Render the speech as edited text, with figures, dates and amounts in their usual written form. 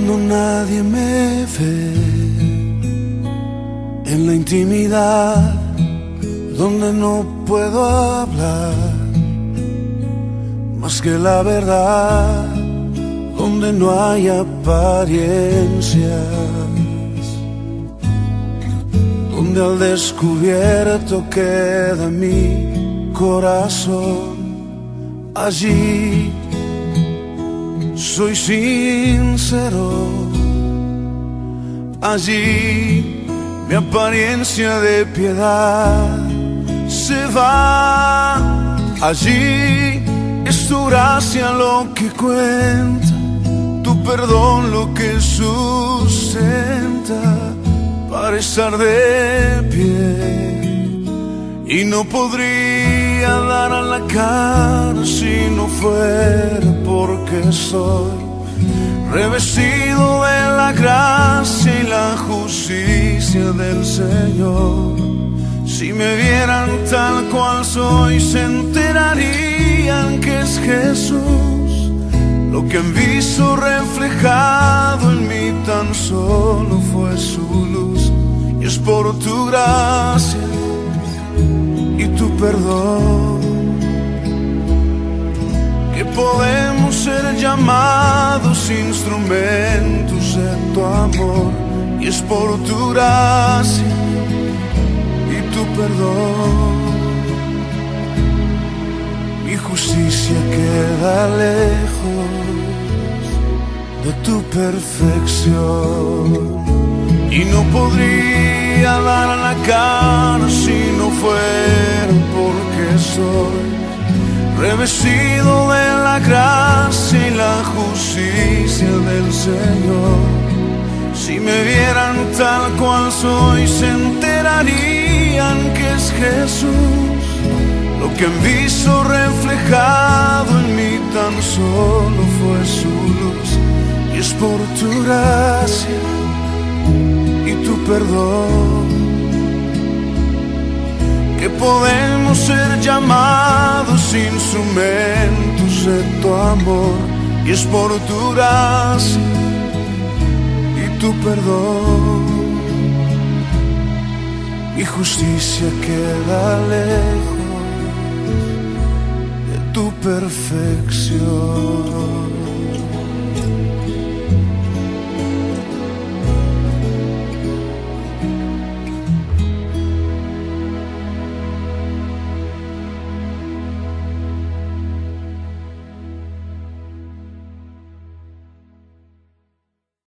cuando nadie me ve, en la intimidad donde no puedo hablar más que la verdad, donde no hay apariencias, donde al descubierto queda mi corazón. Allí soy sincero, allí mi apariencia de piedad se va. Allí es tu gracia lo que cuenta, tu perdón lo que sustenta para estar de pie. Y no podría dar a la cara si no fuera porque soy revestido de la gracia y la justicia del Señor. Si me vieran tal cual soy, se enterarían que es Jesús. Lo que han visto reflejado en mí tan solo fue su luz. Y es por tu gracia y tu perdón que podemos ser llamados instrumentos de tu amor. Y es por tu gracia y tu perdón. Mi justicia queda lejos de tu perfección, y no podría dar la cara si no fuera porque soy revestido de la gracia y la justicia del Señor. Si me vieran tal cual soy, se enterarían que es Jesús. Lo que han visto reflejado en mí tan solo fue su luz. Y es por tu gracia y tu perdón que podemos ser llamados instrumentos de tu amor. Y es por tu gracia y tu perdón. Mi justicia queda lejos de tu perfección.